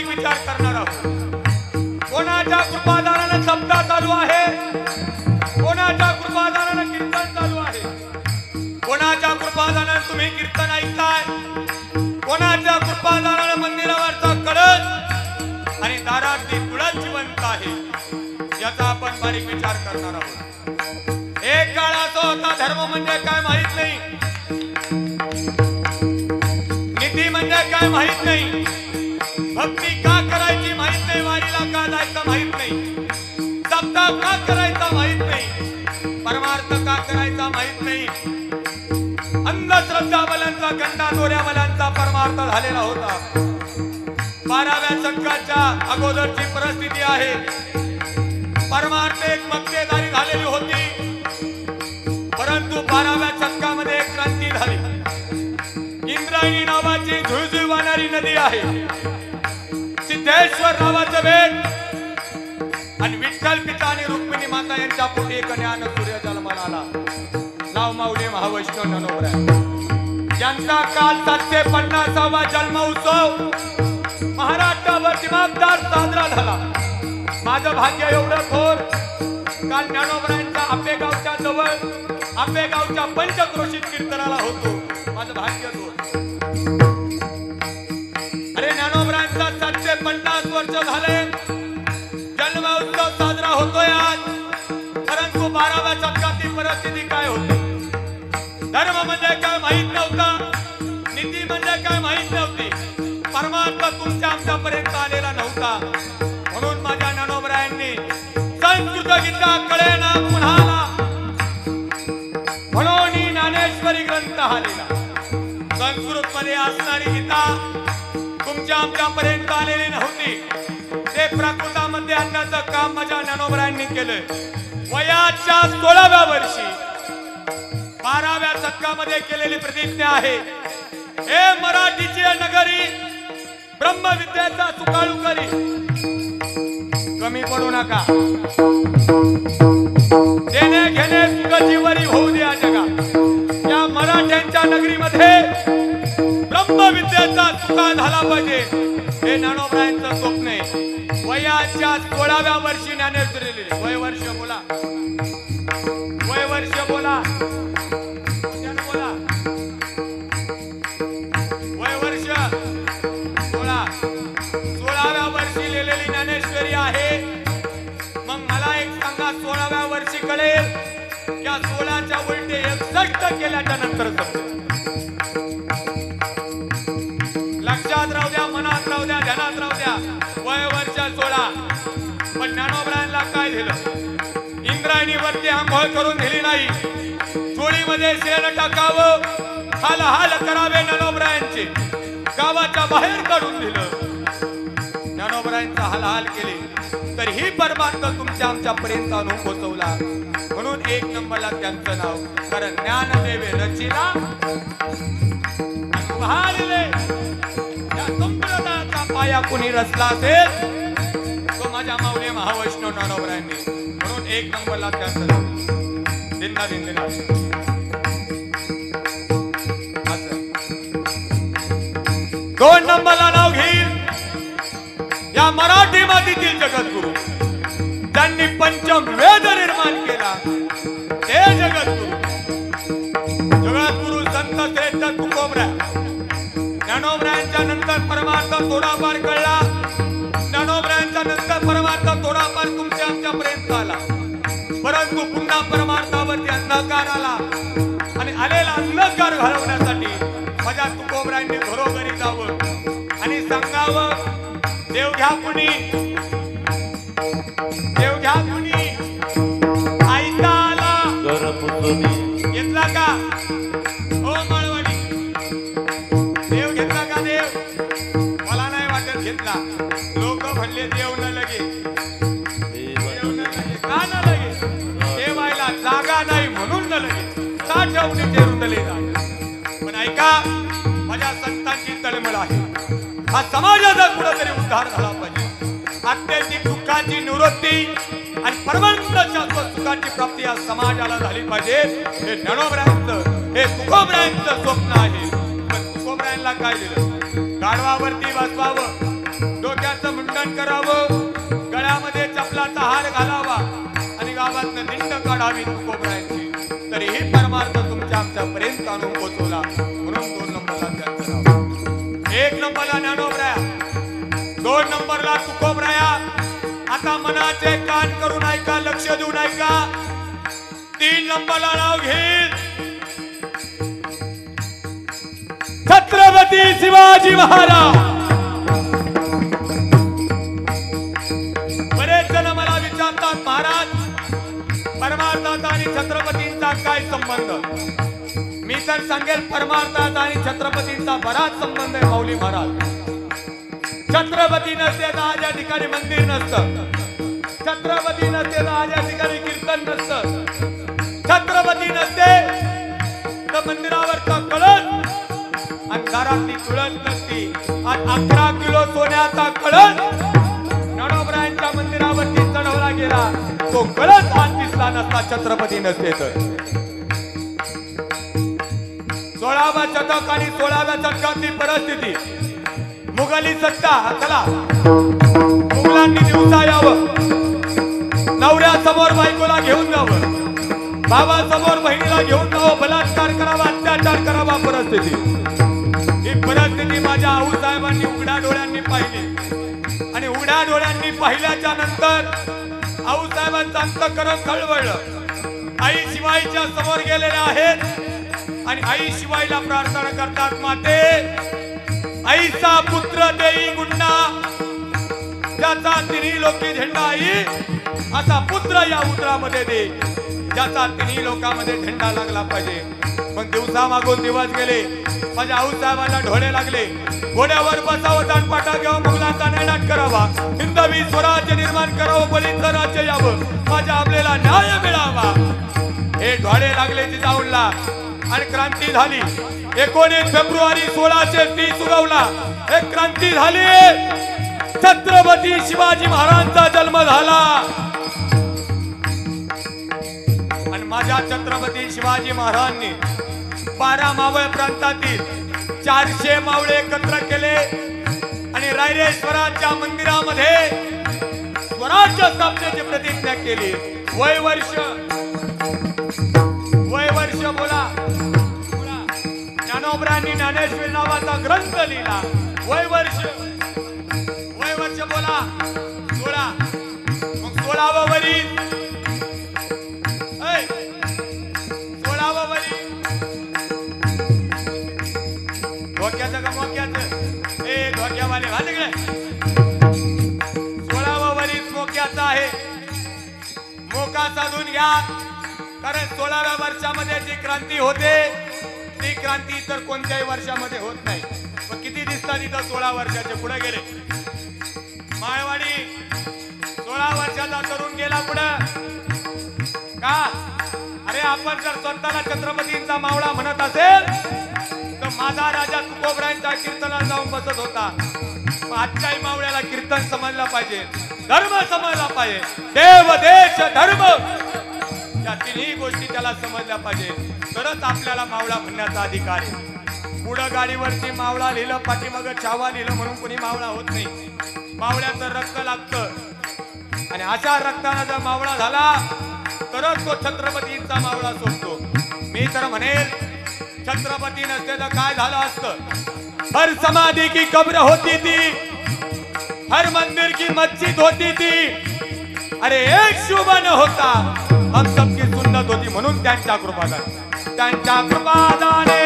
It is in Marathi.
बारीक विचार करणार आहोत। कोणाच्या कृपादानाने सप्ताह चालू आहे, कोणाच्या कृपादानाने कीर्तन चालू आहे, कोणाच्या कृपादानाने तुम्ही कीर्तन ऐकताय, कोणाच्या कृपादानाने मंदिरावरचा कळस आणि दारातली तुळस जिवंत आहे, याचा आपण बारीक विचार करणार आहोत। एक काळ असा होता, धर्म म्हणजे काय माहित नाही, नीती म्हणजे काय माहित नाही, भक्ती का करायची माहित नाही, वारीला का जायचं माहित नाही, सप्ताह का करायचा माहित नाही, परमार्थ का करायचा माहित नाही, अंधश्रद्धा बलांचा गंडा दोऱ्या बलांचा परमार्थ झालेला होता। 12व्या शतकाच्या अगोदरची परिस्थिती आहे। परमार्थ एक मक्तेदारी झालेली होती, परंतु 12व्या शतकामध्ये एक क्रांती झाली। इंद्रायणी नावाची झुळझुळ वाहणारी नदी आहे, सिद्धेश्वर नावाचं बेट आणि विठ्ठल पिता आणि रुक्मिणी माता यांच्या पोटी एक ज्ञान सूर्य जन्माला आला, नाव माऊली महावैष्णव ज्ञानोबराय। यांचा काल 750वा जन्म उत्सव महाराष्ट्रावर दिमागदार साजरा झाला। माझं भाग्य एवढं थोर, काल ज्ञानोबरायांचा आपेगावच्या जवळ आपेगावच्या पंचक्रोशीत कीर्तनाला होतो, माझं भाग्य थोर। अरे ज्ञानोबरायांचा 750 वर्ष झाले जन्म उत्सव साजरा होतोय आज, परंतु 12व्या शतकातील परिस्थिती काय होती, धर्म म्हणजे काय माहित नव्हता, नीती म्हणजे काय माहित नव्हती, परमार्थ तुमच्या आमच्यापर्यंत आलेला नव्हता। म्हणून माझ्या ज्ञानोबरायांनी संस्कृत गीता कळेना कुणाला, म्हणून ज्ञानेश्वरी ग्रंथ हा लिहिला। संस्कृत मध्ये असणारी गीता तुमच्या आमच्यापर्यंत आलेली नव्हती, ते प्राकृतामध्ये आणण्याचं काम माझ्या ज्ञानोबरायांनी केलं। वयाच्या 16व्या वर्षी 12व्या शतकामध्ये केलेली प्रतिज्ञा आहे, हे मराठीची नगरी ब्रह्मविद्येचा सुकाळू करी, कमी पडू नका, देणे घेणे सुखजीवरी होऊ द्या जगा। या मराठ्यांच्या नगरीमध्ये ब्रह्मविद्येचा सुकाळ झाला पाहिजे, हे ज्ञानोबरायांचं स्वप्न आहे। वयाच्या 16व्या वर्षी ज्ञानेश्वरी लिहिली। वय वर्ष बोला, वय वर्ष बोला, बोला, वय वर्ष 16, 16व्या वर्षी लिहिलेली ज्ञानेश्वरी आहे। मग मला एक सांगा, 16व्या वर्षी कळेल त्या 16च्या उलटे 61 केल्याच्या नंतर लक्षात राहू द्या, मनात राहू द्या, ध्यानात राहू द्या। वय वर्ष 16, पण ज्ञानोबरायांना काय दिलं, इंद्रायणीवरती आंघोळ करून दिली नाही, चोळीमध्ये शेण टाकावं, हाल हाल करावे ज्ञानोबरायांचे, गावाच्या बाहेर काढून दिलं, ज्ञानोबरायांचा हाल हाल केले, तर ही परमार्थ तुमच्या आमच्यापर्यंत आणून पोहोचवला। म्हणून 1 नंबरला त्यांचं नाव, कारण ज्ञानदेवे रचिला उभारले, या संप्रदायाचा पाया कुणी रचला असेल तो माझ्या माऊली महावैष्णव ज्ञानोबरायांनी। म्हणून 1 नंबरला त्यांचं नाव, दिंदा दिंदिना। 2 नंबरला नाव घेईल या मराठी मातीतील जगद्गुरु, त्यांनी पंचम वेद निर्माण केला, ते जगद्गुरु, जगद्गुरु संत श्रेष्ठ तुकोबराय। ज्ञानोबरायांच्या नंतर परमार्थ थोडाफार कळला, ज्ञानोबरायांच्या नंतर परमार्थ थोडाफार तुमच्या आमच्यापर्यंत आला, परंतु पुन्हा परमार्थावरती अंधकार आला, आणि आलेला अंधकार घालवण्यासाठी माझ्या तुकोबरायांनी घरोघरी जावं आणि सांगावं, देव घ्या कुणी, देव घ्या कुणी, आईचा आला घेतला का, हो माळवाडी, देव घेतला का, देव मला नाही वाटत घेतला, लोक म्हणले देव न लगे, देव न लगे, का न लगे, देवायला जागा नाही म्हणून न लगे, साठवणीचे रुंदले जागे। पण ऐका, माझ्या संतांची तळमळ आहे, हा समाजाचा कुठेतरी उद्धार झाला पाहिजे, अत्यंतिक दुःखाची निवृत्ती आणि परमानंद शाश्वत सुखाची प्राप्ती या समाजाला झाली पाहिजे। हे ज्ञानोबरायांचं, हे तुकोबरायांचं स्वप्न आहे। पण तुकोबरायांना काय दिलं, गाढवावरती बसवावं, डोक्याचं मुंडन करावं, गळ्यामध्ये चपलाचा हार घालावा आणि गावातनं दिंड काढावी तुकोबरायांची, तरीही परमार्थ तुमच्या आमच्यापर्यंत आणून पोहोचवला. म्हणून 2 नंबरला त्यांचं नाव. 1 नंबरला ज्ञानोबराया, 2 नंबरला तुकोबराया. आता मनाचे कान करून ऐका, लक्ष देऊन ऐका. 3 नंबरला नाव घेईल छत्रपती शिवाजी महाराज. बरेच जण मला विचारतात, महाराज परमार्थाचा आणि छत्रपतींचा काय संबंध? मी तर सांगेल परमार्थाचा आणि छत्रपतींचा बराच संबंध आहे माऊली महाराज. छत्रपती नसते तर आज या ठिकाणी मंदिर नसतं, छत्रपती नसते तर आज या ठिकाणी कीर्तन नसतं, छत्रपती नसते तर मंदिरावरचा कळस आणि दारातली तुळस नसती. आज 11 किलो सोन्याचा कळस ज्ञानोबरायांच्या मंदिरावरती चढवला गेला, तो कळस आज दिसला नसता छत्रपती नसते तर. 16व्या शतक आणि 16व्या शतकातली परिस्थिती, मुघली सत्ता. चला मुघलांनी दिवसा यावं, नवऱ्या समोर बायकोला घेऊन जावं, बाबा समोर बहिणीला घेऊन जावं, बलात्कार करावा, अत्याचार करावा. परिस्थिती ही परिस्थिती माझ्या आऊसाहेबांनी उघड्या डोळ्यांनी पाहिली आणि उघड्या डोळ्यांनी पाहिल्याच्या नंतर आऊसाहेबांचं अंतःकरण खळबळलं. आई शिवाईच्या समोर गेलेले आहेत आणि आई शिवाईला प्रार्थना करतात, माते आईचा पुत्र देई गुंडा, ज्याचा तिन्ही लोकी झेंडा आई, असा पुत्र या उदरामध्ये दे, ज्याचा तिन्ही लोकांमध्ये झेंडा लागला पाहिजे. मग दिवसा मागून दिवस गेले, माझ्या आऊसाहेबांना ढोळे लागले. घोड्यावर बसावं, दानपाटा घ्यावं, मुघलांचा नायनाट करावा, हिंदवी स्वराज्य निर्माण करावं, बलीचं राज्य यावं, माझ्या आपल्याला न्याय मिळावा. हे ढोळे लागले जिजाऊला आणि क्रांती झाली. 19 फेब्रुवारी 1630 उगवला, एक क्रांती झाली. छत्रपती शिवाजी महाराजांचा जन्म झाला आणि माझ्या छत्रपती शिवाजी महाराजांनी 12 मावळ प्रांतातील 400 मावळे एकत्र केले आणि रायरेश्वराच्या मंदिरामध्ये स्वराज्य स्थापनेची प्रतिज्ञा केली. वय वर्ष बोला, ज्ञानोबरायांनी ज्ञानेश्वरी नावाचा ग्रंथ लिहिला. वय वर्ष बोला 16. मग 16वा वरील 16वा वरील धोक्याचं का मोक्याचं? ए धोक्यावाले घाल तिकडे. 16वा वरील मोक्याचा आहे, मोका साधून घ्या. कारण 16व्या वर्षामध्ये जी क्रांती होते ती क्रांती इतर कोणत्याही वर्षामध्ये होत नाही. पण किती दिसतात इथं 16 वर्षाचे पुढे गेले. माळवाडी 16 वर्षाचा तरुण गेला पुढे का? अरे आपण जर स्वतःला छत्रपतींचा मावळा म्हणत असेल तर माझा राजा तुकोबरायांच्या कीर्तनाला जाऊन बसत होता. आजच्याही मावळ्याला कीर्तन समजला पाहिजे, धर्म समजला पाहिजे, देव देश धर्म या तिन्ही गोष्टी त्याला समजल्या पाहिजे, तरच आपल्याला मावळा म्हणण्याचा अधिकार आहे. पुढं गाडीवरती मावळा लिहिलं, पाठीमागं छावा लिहिलं म्हणून कोणी मावळा होत नाही. मावळ्याचं रक्त लागतं आणि अशा रक्ताने जर मावळा झाला तरच तो छत्रपतींचा मावळा सोडतो. मी तर म्हणेल छत्रपती नसते तर काय झालं असतं? हर समाधी की कब्र होती थी, हर मंदिर की मस्जिद होती थी, अरे एक शुभ न होता हम सबकी सुन्नत होती. म्हणून त्यांच्या कृपादाने